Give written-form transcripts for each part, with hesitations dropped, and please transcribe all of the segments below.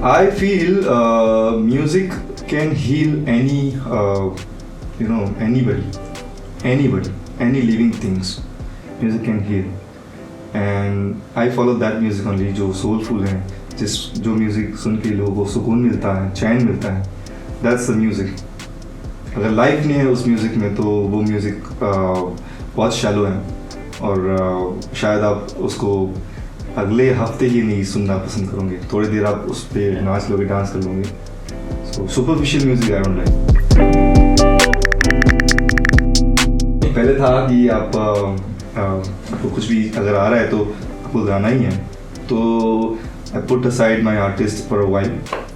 I feel music can heal anybody, any living things. Music can heal, and I follow that music only जो soulful है, जो music सुन के लोगों को सुकून मिलता है, चैन मिलता है. That's the music. अगर लाइफ नहीं है उस म्यूजिक में तो वो म्यूजिक बहुत शैलो है और शायद आप उसको अगले हफ्ते ही नहीं सुनना पसंद करोगे. थोड़ी देर आप उस पर नाच लोगे, डांस कर लोगे. So superficial music I don't like. पहले था कि आपको कुछ भी अगर आ रहा है तो आपको गाना ही है, तो I put aside my artist for a while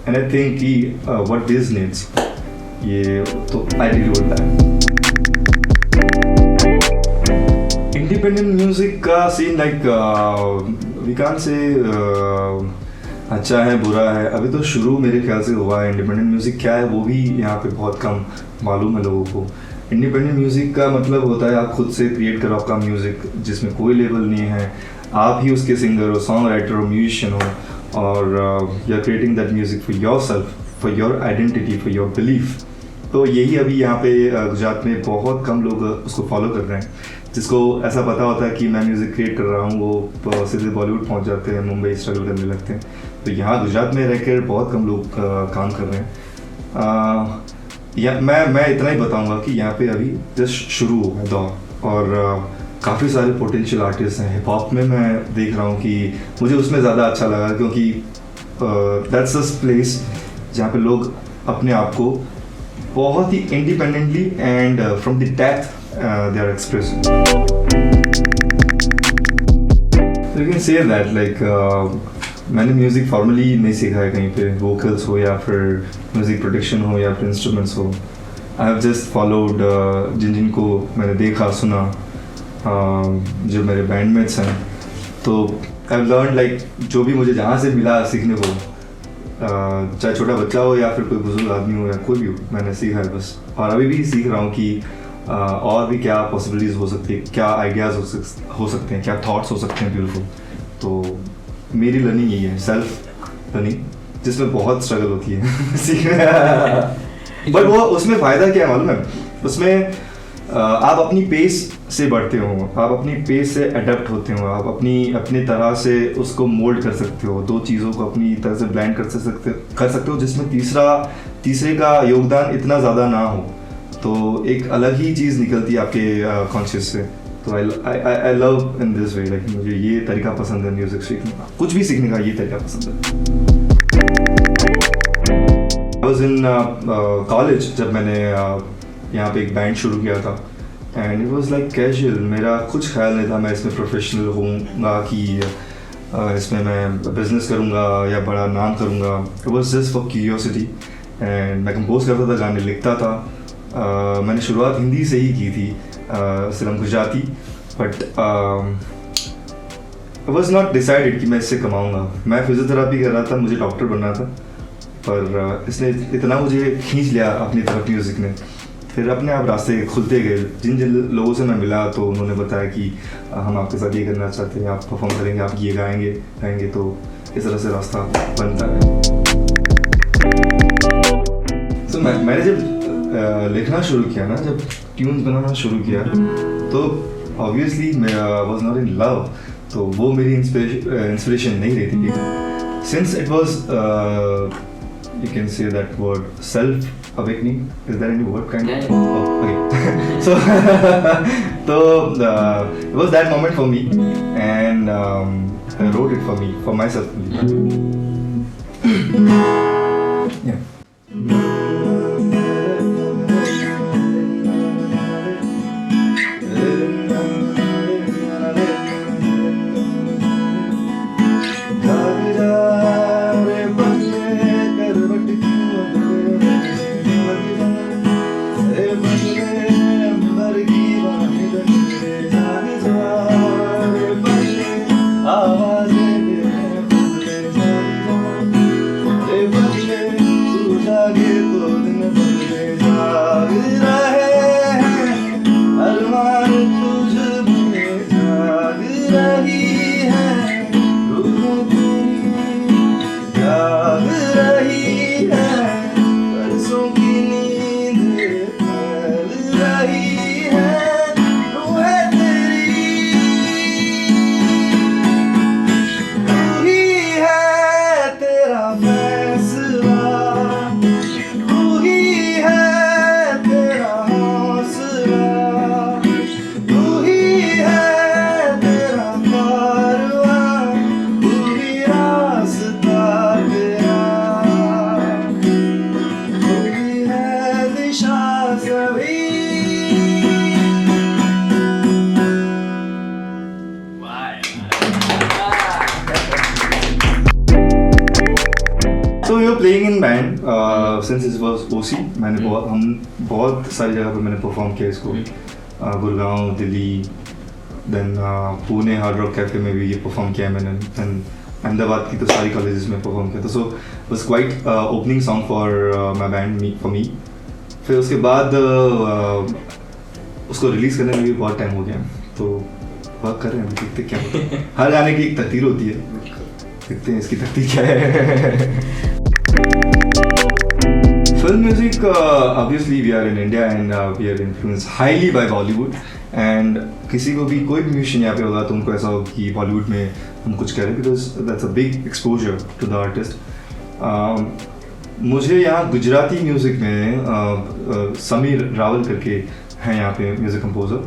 and I think कि व्हाट दिस नीड्स ये तो I really want that. Independent music का scene like we can't say अच्छा है बुरा है. अभी तो शुरू मेरे ख्याल से हुआ है. इंडिपेंडेंट म्यूजिक क्या है वो भी यहाँ पे बहुत कम मालूम है लोगों को. इंडिपेंडेंट म्यूजिक का मतलब होता है आप खुद से क्रिएट करो आपका म्यूजिक, जिसमें कोई लेबल नहीं है, आप ही उसके सिंगर हो, सॉन्ग राइटर हो, म्यूजिशियन हो, और you are creating that music for yourself, for your identity, for your belief. तो यही अभी यहाँ पे गुजरात में बहुत कम लोग उसको फॉलो कर रहे हैं. जिसको ऐसा पता होता है कि मैं म्यूज़िक क्रिएट कर रहा हूँ वो सीधे बॉलीवुड पहुँच जाते हैं, मुंबई स्ट्रगल करने लगते हैं. तो यहाँ गुजरात में रहकर बहुत कम लोग काम कर रहे हैं. या मैं इतना ही बताऊँगा कि यहाँ पे अभी जस्ट शुरू हुआ है दौर, और काफ़ी सारे पोटेंशियल आर्टिस्ट हैं. हिप हॉप में मैं देख रहा हूँ कि मुझे उसमें ज़्यादा अच्छा लगा, क्योंकि दैट्स अ प्लेस जहाँ पे लोग अपने आप को बहुत ही independently and from the depth they are expressing. So you can say that like मैंने म्यूज़िक फॉर्मली नहीं सीखा है कहीं पे, वोकल्स हो या फिर म्यूज़िक प्रोडक्शन हो या फिर इंस्ट्रूमेंट्स हो. आई हैव जस्ट फॉलोड जिनको मैंने देखा सुना, जो मेरे बैंडमेट्स हैं. तो आई हैव लर्न लाइक जो भी मुझे जहाँ से मिला सीखने को, चाहे छोटा बच्चा हो या फिर कोई बुजुर्ग आदमी हो या कोई भी हो, मैंने सीखा है बस. और अभी भी सीख रहा हूँ कि और भी क्या पॉसिबिलिटीज़ हो सकती है, क्या आइडियाज़ हो सकते हैं, क्या थॉट्स हो सकते हैं ब्यूटीफुल. तो मेरी लर्निंग यही है, सेल्फ लर्निंग, जिसमें बहुत स्ट्रगल होती है सीखने. बट वो उसमें फ़ायदा क्या है मालूम है, उसमें आप अपनी पेस से बढ़ते हो, आप अपनी पेस से अडेप्ट होते हो, आप अपनी तरह से उसको मोल्ड कर सकते हो, दो चीज़ों को अपनी तरह से ब्लेंड कर सकते हो, जिसमें तीसरे का योगदान इतना ज़्यादा ना हो, तो एक अलग ही चीज़ निकलती है आपके कॉन्शियस से. तो I love in this way, like मुझे ये तरीका पसंद है म्यूज़िक सीखने का, कुछ भी सीखने का ये तरीका पसंद है. आई वॉज इन कॉलेज जब मैंने यहाँ पे एक बैंड शुरू किया था, and it was like casual. मेरा कुछ ख्याल नहीं था मैं इसमें प्रोफेशनल होऊंगा कि इसमें मैं बिजनेस करूँगा या बड़ा नाम करूँगा. It was just for curiosity. And मैं कंपोज करता था, गाने लिखता था. मैंने शुरुआत हिंदी से ही की थी, सिर्फ Gujarati. But I was not decided कि मैं इससे कमाऊँगा. मैं फिजियोथेरापी कर रहा था, मुझे डॉक्टर बनना था, पर इसने इतना मुझे खींच लिया अपनी तरफ म्यूज़िक ने. फिर अपने आप रास्ते खुलते गए. जिन जिन लोगों से मैं मिला तो उन्होंने बताया कि हम आपके साथ ये करना चाहते हैं, आप परफॉर्म करेंगे, आप ये गाएंगे. तो इस तरह से रास्ता बनता है. तो मैंने जब लिखना शुरू किया ना, जब ट्यून्स बनाना शुरू किया, तो ऑब्वियसली मैं वाज नॉट इन लव, तो वो मेरी इंस्पिरेशन नहीं रहती थी. Since it was you can say that word self awakening, is there any word kind of? Oh, okay. So it was that moment for me, and I wrote it for myself. Yeah. playing in band since it was OC. हम बहुत सारी जगह पे मैंने perform किया इसको, Gurgaon, Delhi, then Pune hard rock cafe में भी ये परफॉर्म किया है मैंने, देन अहमदाबाद की तो सारी कॉलेजेस में परफॉर्म किया था. So was quite opening song for my band, for me. फिर उसके बाद उसको रिलीज़ करने में भी बहुत टाइम हो गया, तो वर्क कर रहे हैं, देखते क्या होता है. हर गाने की एक तकदीर होती है, देखते हैं इसकी तकदीर क्या है. Film music, obviously we are in India and we are influenced highly by Bollywood. And किसी को भी कोई भी म्यूजिशियन यहाँ पे होगा तो उनको ऐसा हो कि बॉलीवुड में हम कुछ करें, because that's a big exposure to the artist. मुझे यहाँ गुजराती म्यूज़िक में समीर रावल करके हैं यहाँ पे म्यूज़िक कंपोज़र.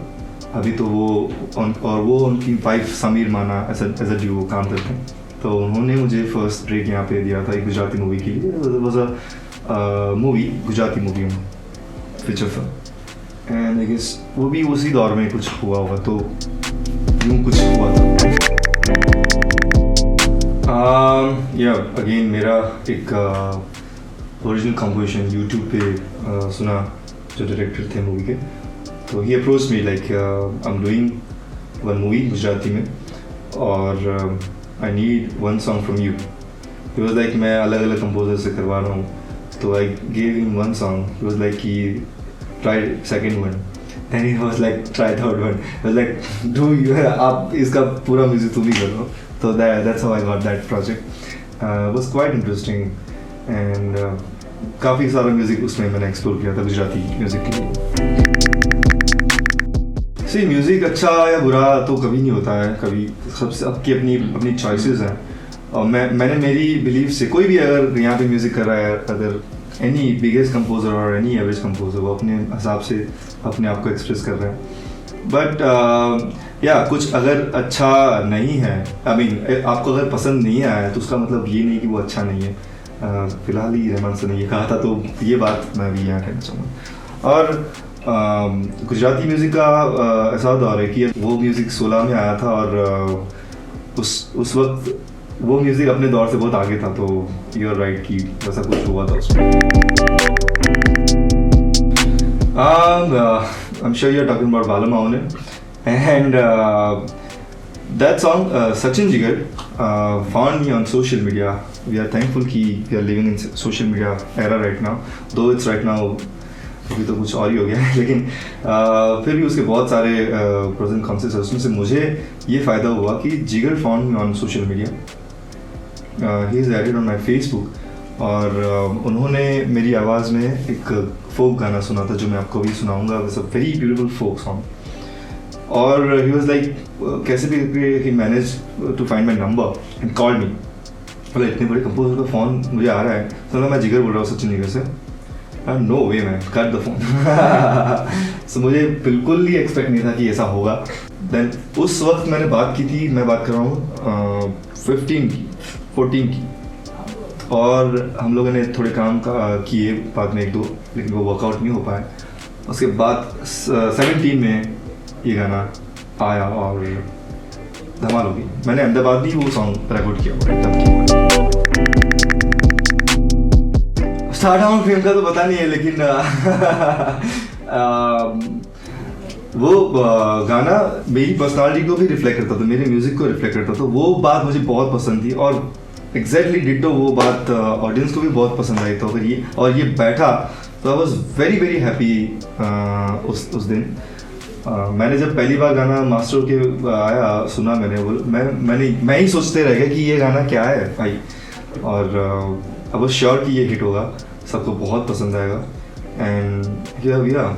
अभी तो वो उनकी वाइफ समीर माना एज अ ड्यूओ काम करते हैं, तो उन्होंने मुझे फर्स्ट ब्रेक यहाँ पे दिया था एक गुजराती मूवी के लिए. Was a movie, Gujarati movie, feature film. And I guess वो भी उसी दौर में कुछ हुआ होगा, तो यूँ कुछ हुआ था. या अगेन मेरा एक ओरिजिनल कंपोजिशन यूट्यूब पे सुना जो डायरेक्टर थे मूवी के, तो he approach me like I am doing one movie Gujarati में और I need one song from you. He was like मैं अलग अलग कंपोजर से करवा रहा हूँ, तो I gave him one song. He was like he tried second one, then he was like try third one. I was like do you आप इसका पूरा म्यूजिक तुम ही करो. तो that's how I got that project. Was quite interesting and काफ़ी सारा music उसमें मैंने एक्सप्लोर किया था गुजराती म्यूजिक के लिए. See, म्यूजिक अच्छा या बुरा तो कभी नहीं होता है, कभी सबसे आपकी अपनी चॉइसेस हैं. और मैंने मेरी बिलीफ से कोई भी अगर यहाँ पे म्यूजिक कर रहा है, अगर एनी बिगेस्ट कंपोजर और एनी एवरेज कंपोजर, वो अपने हिसाब से अपने आप को एक्सप्रेस कर रहे हैं. बट या कुछ अगर अच्छा नहीं है, आई मीन आपको अगर पसंद नहीं आया तो उसका मतलब ये नहीं कि वो अच्छा नहीं है. फिलहाल ही रहमान सर ने ये कहा था, तो ये बात मैं भी यहाँ कहना चाहूँगा. और गुजराती म्यूज़िक का ऐसा दौर है कि वो म्यूज़िक 16 में आया था और उस वक्त वो म्यूज़िक अपने दौर से बहुत आगे था, तो यू आर राइट कि वैसा कुछ हुआ था उसमें. I'm sure you're talking about Bala Maune, and that song Sachin Jigar found me on social media. We are thankful कि we are living in social media era right now, though it's right now अभी तो कुछ और ही हो गया है, लेकिन फिर भी उसके बहुत सारे प्रोस एंड कॉन्स हैं. उसमें से मुझे ये फ़ायदा हुआ कि Jigar found me on social media. He is added on my Facebook और उन्होंने मेरी आवाज़ में एक फोक गाना सुना था जो मैं आपको भी सुनाऊंगा. It's a very beautiful folk song. और ही वाज लाइक कैसे भी he managed to find my number and call me. बोला इतने बड़े कंपोजर का फ़ोन मुझे आ रहा है, तो मैं जिगर बोल रहा हूँ सचिन जिगर से. No way man, cut the phone. So मुझे बिल्कुल ही एक्सपेक्ट नहीं था कि ऐसा होगा. देन उस वक्त मैंने बात की थी, मैं बात कर रहा हूँ 14 की, और हम लोगों ने थोड़े काम किए बाद में एक दो, लेकिन वो वर्कआउट नहीं हो पाया. उसके बाद 17 में ये गाना आया और धमाल हो गई. मैंने अहमदाबाद भी वो सॉन्ग रिकॉर्ड किया. स्टारडाउन फिल्म का तो पता नहीं है, लेकिन वो गाना मेरी पर्सनालिटी को भी रिफ्लेक्ट करता था, मेरे म्यूज़िक को रिफ्लेक्ट करता था. वो बात मुझे बहुत पसंद थी और एग्जैक्टली डिटो वो बात ऑडियंस को भी बहुत पसंद आई. तो अगर ये बैठा तो I was very very happy उस दिन. मैंने जब पहली बार गाना मास्टर के आया सुना, मैं ही सोचते रह गया कि ये गाना क्या है भाई. और आई वॉज श्योर कि ये हिट होगा, सबको बहुत पसंद आएगा. And here we are.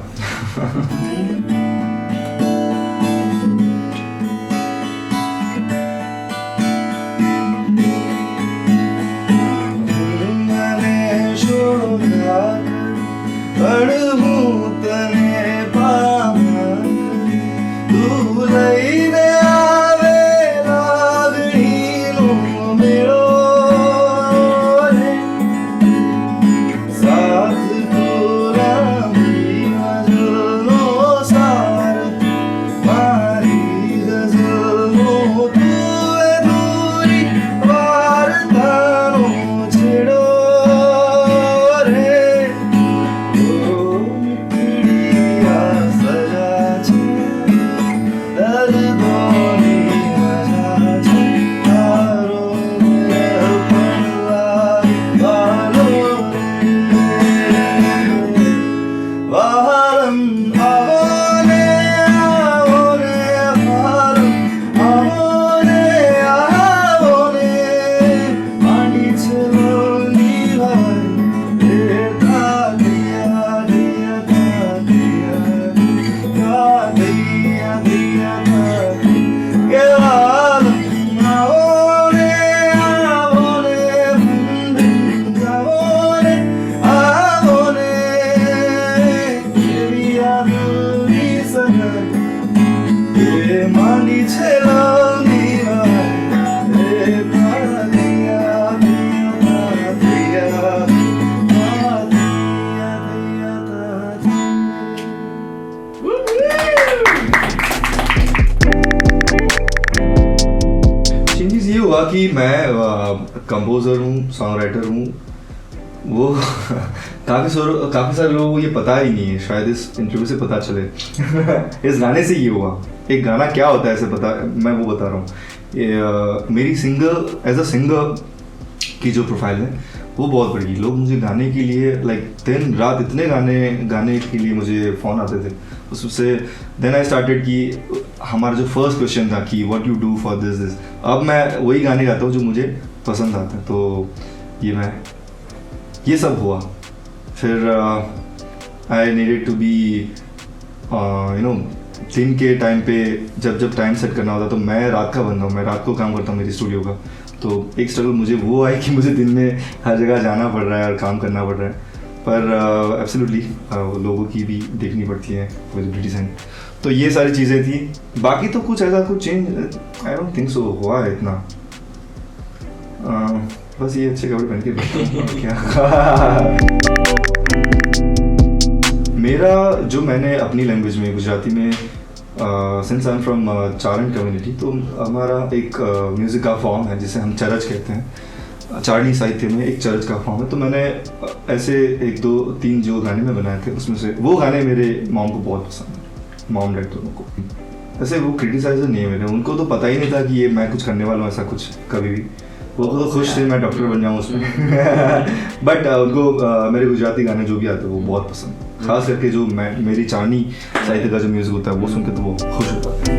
बाकी मैं कंपोज़र हूँ, सॉन्ग राइटर हूँ, वो काफ़ी सारे लोगों को ये पता ही नहीं है, शायद इस इंटरव्यू से पता चले। इस गाने से ये हुआ, एक गाना क्या होता है ऐसे पता, मैं वो बता रहा हूँ। मेरी सिंगर एज अ सिंगर की जो प्रोफाइल है वो बहुत बड़ी। लोग मुझे गाने के लिए लाइक दिन रात इतने गाने के लिए मुझे फ़ोन आते थे। उससे देन आई स्टार्टेड कि हमारा जो फर्स्ट क्वेश्चन था कि what you do for this. अब मैं वही गाने गाता हूँ जो मुझे पसंद आता है। तो ये सब हुआ। फिर आई नीडेड टू बी दिन के टाइम पे जब टाइम सेट करना होता तो मैं रात का बंदा हूँ, मैं रात को काम करता हूँ मेरी स्टूडियो का। तो एक स्ट्रगल मुझे वो आई कि मुझे दिन में हर जगह जाना पड़ रहा है और काम करना पड़ रहा है। पर एब्सोल्युटली लोगों की भी देखनी पड़ती है विजिबिलिटी एंड तो ये सारी चीज़ें थी। बाकी तो कुछ ऐसा कुछ change I don't think so हुआ है इतना। बस ये अच्छे कपड़े पहन के बैठता हूँ क्या। मेरा जो मैंने अपनी लैंग्वेज में गुजराती में since I am from Charan community, तो हमारा एक म्यूज़िक का फॉर्म है जिसे हम चरच कहते हैं। चारणी साहित्य में एक चरच का फॉर्म है। तो मैंने ऐसे 1 2 3 जो गाने में बनाए थे उसमें से वो गाने मेरे मॉम को बहुत पसंद है, मॉम डैड दोनों को। ऐसे वो क्रिटिसाइजर नहीं है मेरे, उनको तो पता ही नहीं था कि ये मैं कुछ करने वाला हूँ ऐसा कुछ कभी भी। वो तो खुश थे मैं डॉक्टर बन जाऊँ उसमें। बट उनको मेरे गुजराती गाने जो भी आते हैं वो बहुत पसंद, खास करके जो मेरी चारणी साहित्य का जो म्यूजिक होता है वो सुन के तो वो खुश होता है।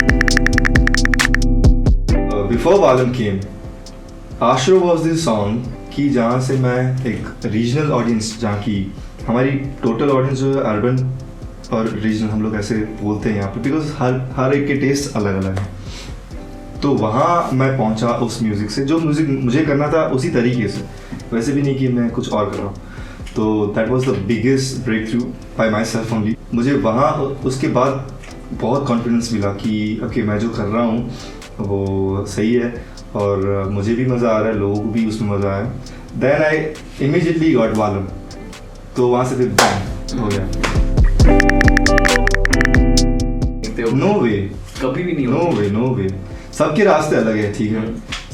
बिफोर बालम केम, आश्रो वॉज दिस सॉन्ग कि जहाँ से मैं एक रीजनल ऑडियंस, जहाँ की हमारी टोटल ऑडियंस जो है अर्बन और रीजनल हम लोग ऐसे बोलते हैं यहाँ पे, बिकॉज हर एक के टेस्ट अलग अलग है। तो वहाँ मैं पहुँचा उस म्यूज़िक से, जो म्यूज़िक मुझे करना था उसी तरीके से, वैसे भी नहीं कि मैं कुछ और कर रहा हूँ। तो that was the biggest breakthrough by myself only. मुझे वहाँ उसके बाद बहुत कॉन्फिडेंस मिला कि ओके मैं जो कर रहा हूँ वो सही है और मुझे भी मज़ा आ रहा है, लोगों को भी उसमें मज़ा आया। देन आई इमीडिएटली गॉट बालम, तो वहाँ से फिर बैंग हो गया। नो वे, कभी भी नहीं, नो वे। सबके रास्ते अलग है, ठीक है,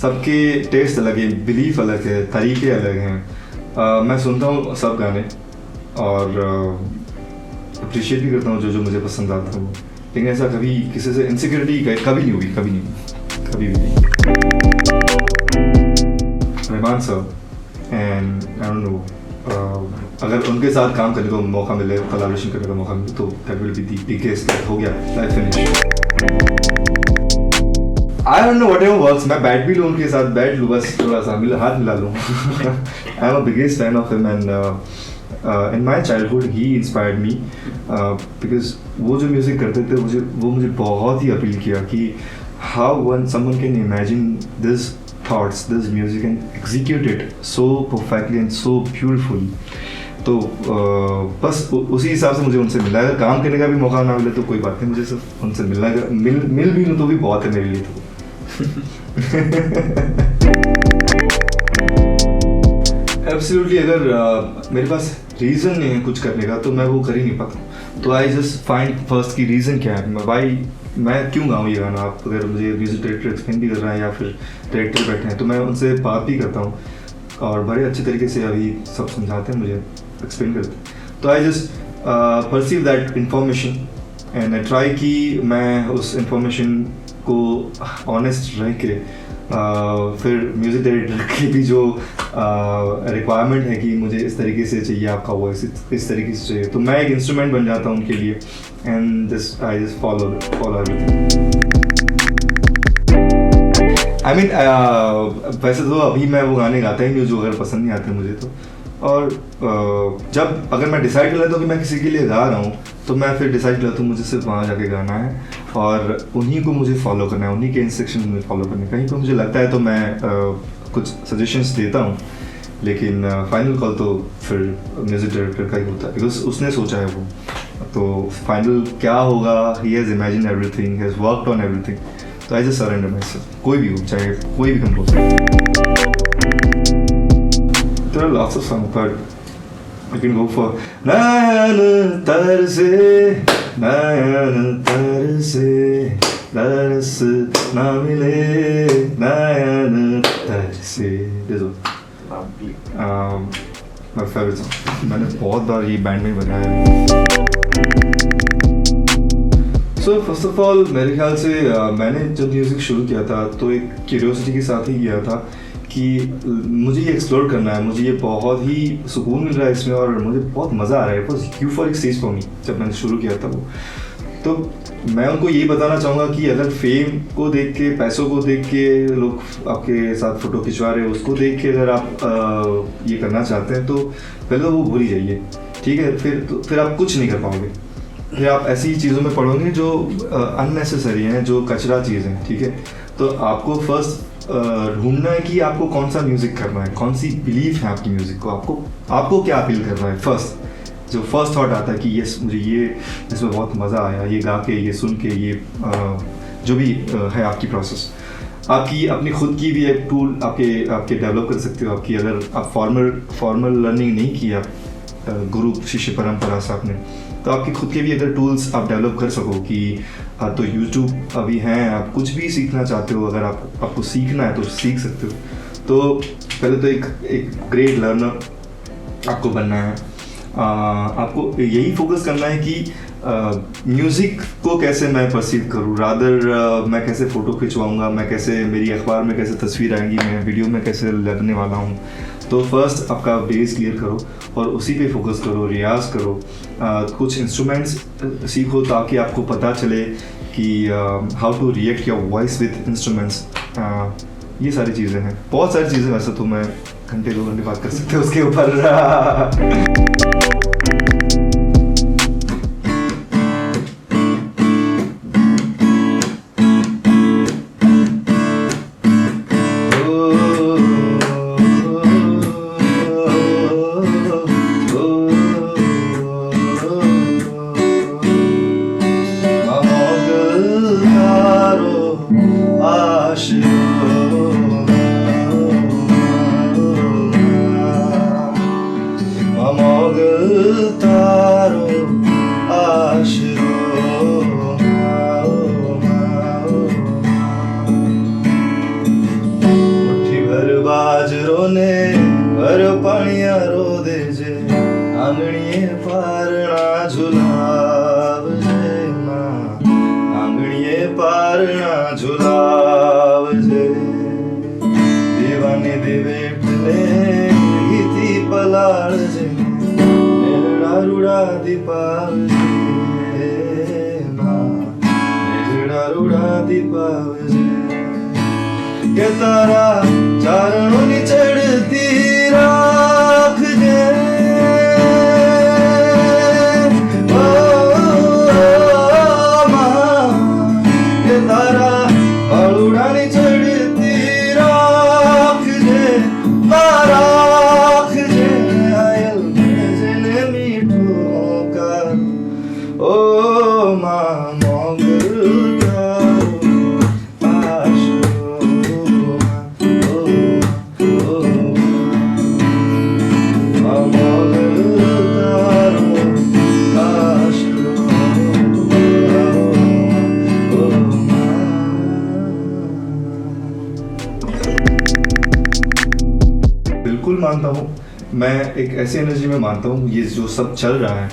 सबके टेस्ट अलग है, बिलीफ अलग है, तरीके अलग हैं। मैं सुनता हूँ सब गाने और अप्रिशिएट भी करता हूँ जो मुझे पसंद आता है, लेकिन ऐसा कभी किसी से इनसिक्योरिटी कभी नहीं हुई, कभी भी नहीं। रहमान साहब एंड आई डोंट नो, अगर उनके साथ काम करने का मौका मिले, कोलैबोरेशन करने का मौका मिले, तो that will be the biggest. हो गया, life finish. I don't know whatever works, मैं बैठ भी लूँ उनके साथ, बैठ लूँ बस थोड़ा सा हाथ मिला लूँ। I am a biggest fan of him and in my childhood he inspired me, because वो जो म्यूज़िक करते थे मुझे बहुत ही अपील किया कि how someone can imagine this thoughts, this music and execute it so perfectly and so beautifully। तो बस उसी हिसाब से मुझे उनसे मिला। अगर काम करने का भी मौका ना मिले तो कोई बात नहीं, मुझे सिर्फ उनसे मिलना मिल भी लूँ तो भी बहुत है मेरे लिए। तो एब्सोल्युटली अगर मेरे पास रीज़न नहीं है कुछ करने का तो मैं वो कर ही नहीं पाता। तो आई जस्ट फाइंड फर्स्ट की रीज़न क्या है, भाई मैं क्यों गाऊँ ये गाना। आप अगर मुझे म्यूजिक डायरेक्टर एक्सप्लेन भी कर रहे हैं या फिर डायरेक्टर बैठे हैं तो मैं उनसे बात भी करता हूँ और बड़े अच्छे तरीके से अभी सब समझाते हैं, मुझे एक्सप्लेन करते हैं। तो I just perceive that information and I try कि मैं उस इंफॉर्मेशन को ऑनेस्ट रह के फिर म्यूज़िक डायरेक्टर की भी जो रिक्वायरमेंट है कि मुझे इस तरीके से चाहिए आपका वॉइस, इस तरीके से चाहिए, तो मैं एक इंस्ट्रूमेंट बन जाता हूँ उनके लिए and I just follow everything. I mean वैसे तो अभी मैं वो गाने गाता ही नहीं जो अगर पसंद नहीं आते मुझे तो, और जब अगर मैं डिसाइड कर लेता हूँ कि मैं किसी के लिए गा रहा हूँ तो मैं फिर डिसाइड कर लेता हूँ मुझे सिर्फ वहाँ जाके गाना है और उन्हीं को मुझे फॉलो करना है, उन्हीं के इंस्ट्रक्शन मुझे फॉलो करने। कहीं पर मुझे लगता है तो मैं कुछ सजेशंस देता हूँ, लेकिन फाइनल कॉल तो फिर म्यूजिक डायरेक्टर का ही होता है बिकॉज उसने सोचा है वो। तो फाइनल क्या होगा, he has imagine everything, has worked on everything. तो I just surrender myself, कोई भी हो, चाहे कोई भी composer. There are lots of songs, but I can go for नयन तरसे दरस ना मिले नयन तरसे, माय फेवरेट सॉन्ग। मैंने बहुत बार ये बैंड में बजाया है। सो फर्स्ट ऑफ ऑल मेरे ख्याल से मैंने जब म्यूज़िक शुरू किया था तो एक क्यूरियोसिटी के साथ ही किया था कि मुझे ये एक्सप्लोर करना है, मुझे ये बहुत ही सुकून मिल रहा है इसमें और मुझे बहुत मज़ा आ रहा है। बस यूफोरिक स्टेज फॉर मी जब मैंने शुरू किया था वो। तो मैं उनको यही बताना चाहूँगा कि अगर फेम को देख के, पैसों को देख के लोग आपके साथ फ़ोटो खिंचवा रहे हैं, उसको देख के अगर आप ये करना चाहते हैं तो पहले तो वो भूल ही जाइए, ठीक है। फिर आप कुछ नहीं कर पाओगे। फिर आप ऐसी चीज़ों में पढ़ोगे जो अननेसेसरी हैं, जो कचरा चीज़ हैं, ठीक है। तो आपको फर्स्ट ढूंढना है कि आपको कौन सा म्यूज़िक करना है, कौन सी बिलीफ है आपकी म्यूज़िक को, आपको क्या अपील कर रहा है। जो फर्स्ट थॉट आता है कि यस मुझे ये इसमें बहुत मज़ा आया, ये गा के, ये सुन के, ये जो भी है आपकी प्रोसेस, आपकी अपनी खुद की भी एक टूल आपके डेवलप कर सकते हो। आपकी अगर आप फॉर्मल लर्निंग नहीं की, आप गुरु शिष्य परंपरा से आपने, तो आपकी खुद के भी अगर टूल्स आप डेवलप कर सको कि तो यूट्यूब अभी हैं, आप कुछ भी सीखना चाहते हो, अगर आपको सीखना है तो सीख सकते हो। तो पहले तो एक ग्रेट लर्नर आपको बनना है। आपको यही फोकस करना है कि म्यूज़िक को कैसे मैं परसीव करूँ, रादर मैं कैसे फ़ोटो खिंचवाऊँगा, मैं कैसे, मेरी अखबार में कैसे तस्वीर आएंगी, मैं वीडियो में कैसे लगने वाला हूँ। तो फर्स्ट आपका बेस क्लियर करो और उसी पे फोकस करो, रियाज़ करो, कुछ इंस्ट्रूमेंट्स सीखो ताकि आपको पता चले कि how to react your voice with instruments. ये सारी चीज़ें हैं, बहुत सारी चीज़ें। वैसे तो मैं घंटे 2 घंटे बात कर सकते हो उसके ऊपर। बाजरो ने भर पानिया रो दे जे, आंगणीए पारणा झुलाव जे मां, आंगणीए पारणा झुलाव जे। देवाने देवेटले गीती पलाळ जे, नेहड़ा रुड़ा दीपाव जे मां, नेहड़ा रुड़ा दीपाव जे। के तारा चारणों नी चढ़ती राख जे, मां के तारा बालुड़ा नी चढ़ती राख जे, राख जे। आयल जने मीठो का ओ मां बिल्कुल मानता हूँ, मैं एक ऐसी एनर्जी में मानता हूँ, ये जो सब चल रहा है,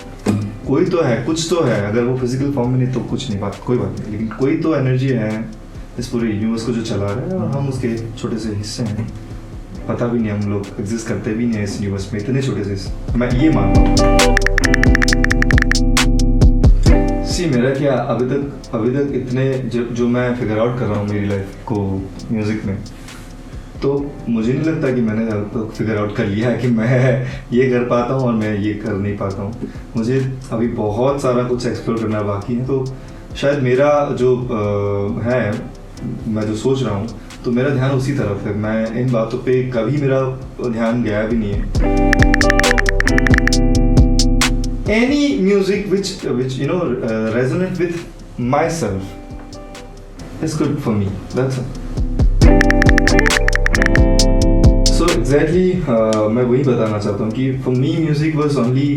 कोई तो है, कुछ तो है। अगर वो फिजिकल फॉर्म में नहीं तो कुछ नहीं, कोई बात नहीं, लेकिन कोई तो एनर्जी है इस पूरे यूनिवर्स को जो चला रहा है, और हम उसके छोटे से हिस्से हैं। पता भी नहीं, हम लोग एग्जिस्ट करते भी नहीं है इस यूनिवर्स में, इतने छोटे से हिस्से। मैं ये मानता हूँ। मेरा क्या अभी तक इतने जो मैं फिगर आउट कर रहा हूँ मेरी लाइफ को म्यूज़िक में, तो मुझे नहीं लगता कि मैंने अब तक फिगर आउट कर लिया है कि मैं ये कर पाता हूँ और मैं ये कर नहीं पाता हूँ। मुझे अभी बहुत सारा कुछ एक्सप्लोर करना बाकी है। तो शायद मेरा जो है, मैं जो सोच रहा हूँ, तो मेरा ध्यान उसी तरफ है। मैं इन बातों पे कभी मेरा ध्यान गया भी नहीं है। Any music which you know resonate with myself is good for me. That's it. So exactly मैं वही बताना चाहता हूँ कि for me music was only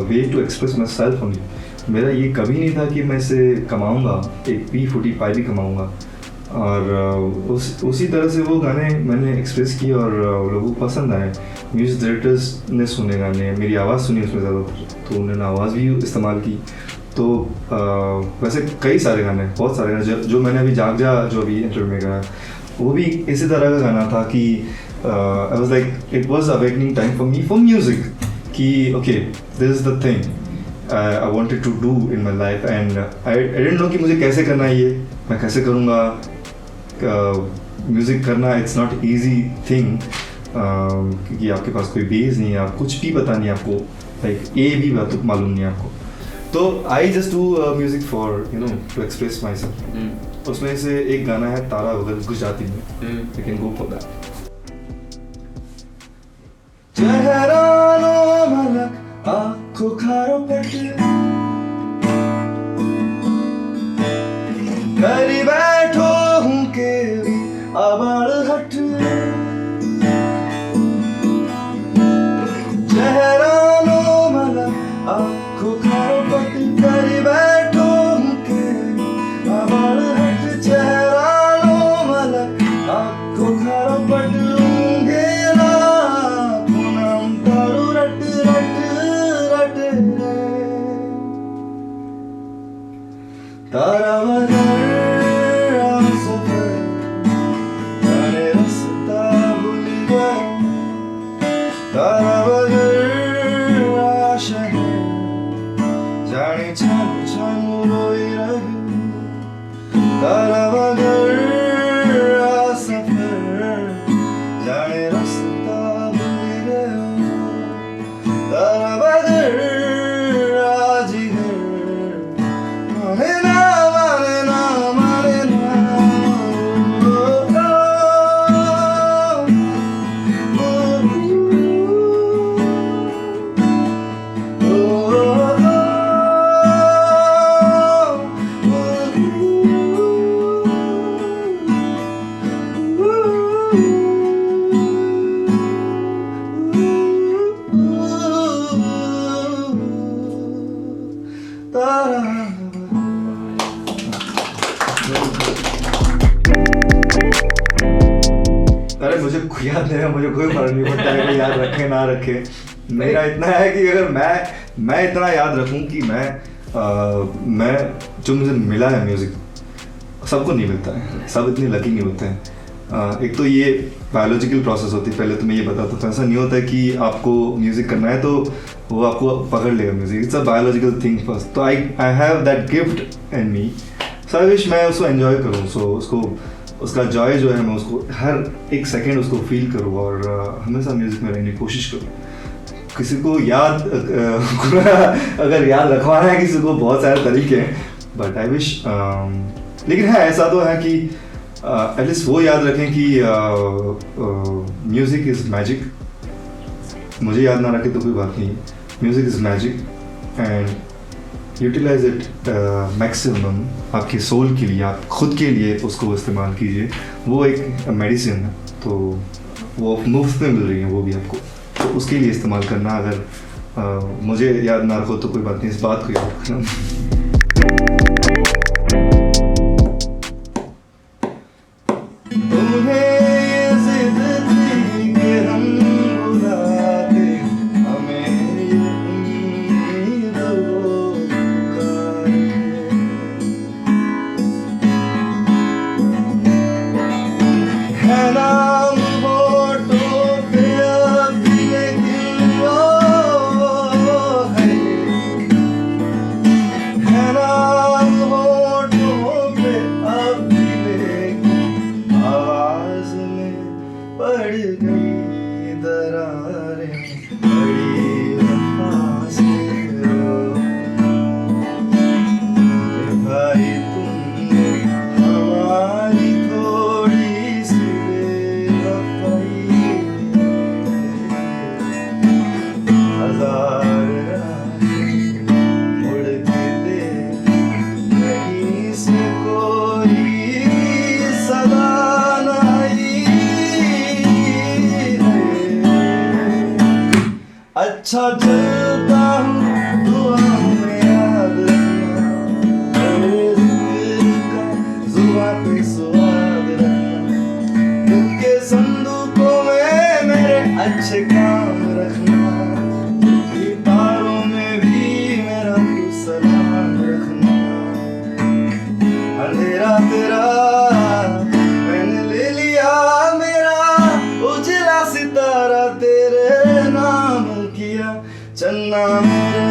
way to express myself only. मेरा ये कभी नहीं था कि मैं इसे कमाऊँगा, एक P45 भी कमाऊँगा। और उसी तरह से वो गाने मैंने एक्सप्रेस किए और लोगों को पसंद आए। म्यूज़िक डायरेक्टर्स ने सुने गाने, मेरी आवाज़ सुनी उसमें ज़्यादा, तो उन्होंने आवाज़ भी इस्तेमाल की। तो वैसे कई सारे गाने, बहुत सारे गाने जो मैंने अभी जाग जा जो अभी इंटरव्यू में गाया, वो भी इसी तरह का गाना था कि I was like it was awakening time for me for music कि okay this is the thing I wanted to do in my life and I didn't know कि मुझे कैसे करना है, ये मैं कैसे करूँगा म्यूज़िक करना। इट्स नॉट ईजी थिंग क्योंकि आपके पास कोई बेस नहीं है, आप कुछ भी पता नहीं आपको, लाइक ए भी बात मालूम नहीं आपको। तो I just do music for you know to express myself. उसमें से एक गाना है तारा वगल गुजराती में, you can go for that. चेहरानो मलक आँखों खारो पट करी बैठो हूँ के आबाड़ हट चेहरानो मलक आँखों खारो पट करी बैठो हूँ के आबाड़ हट चेहरानो मलक आँखों खारो पट लूंगेला पूनम तारू रट रट रट रे तारा वगर सफर जाने रास्ता भूल गया तारा वगर आशा है जाने छानू छानू रोई रही तारा वगर सफर जाने रास्ता भूल गया तारा वगर आज घर अरे मुझे याद नहीं है, मुझे कोई फर्क नहीं पड़ता है कि याद रखे ना रखे। मेरा इतना है कि अगर मैं इतना याद रखूं कि मैं जो मुझे मिला है म्यूज़िक, सबको नहीं मिलता है, सब इतने लकी नहीं होते हैं। एक तो ये बायोलॉजिकल प्रोसेस होती है, पहले तो मैं ये बताता हूँ, ऐसा नहीं होता है कि आपको म्यूज़िक करना है तो वो आपको पकड़ लेगा music. It's a biological thing first. तो I have that gift in me, so I wish मैं उसको एंजॉय करूँ। सो उसका जॉय जो है मैं उसको हर एक सेकेंड उसको फील करूँ और हमेशा म्यूज़िक में रहने की कोशिश करूँ। किसी को याद अगर याद रखवाना है किसी को, बहुत सारे तरीके हैं, बट आई विश लेकिन है ऐसा तो है कि एटलीस्ट वो याद रखें कि म्यूज़िक इज़ मैजिक। मुझे याद ना रखे तो कोई बात नहीं, music is magic and utilize it maximum आपकी सोल के लिए, आप खुद के लिए उसको इस्तेमाल कीजिए। वो एक मेडिसिन है, तो वो मुफ्त में मिल रही है वो भी आपको, तो उसके लिए इस्तेमाल करना। अगर मुझे याद ना रखो तो कोई बात नहीं, इस बात को याद रखना। अच्छा चलता हूँ दुआ में याद अच्छे काम रखना, टूटी तारों में भी मेरा तू सलाम रखना। अंधेरा तेरा मैंने ले लिया मेरा, उजला सितारा तेरे नाम किया, चन्ना मेरे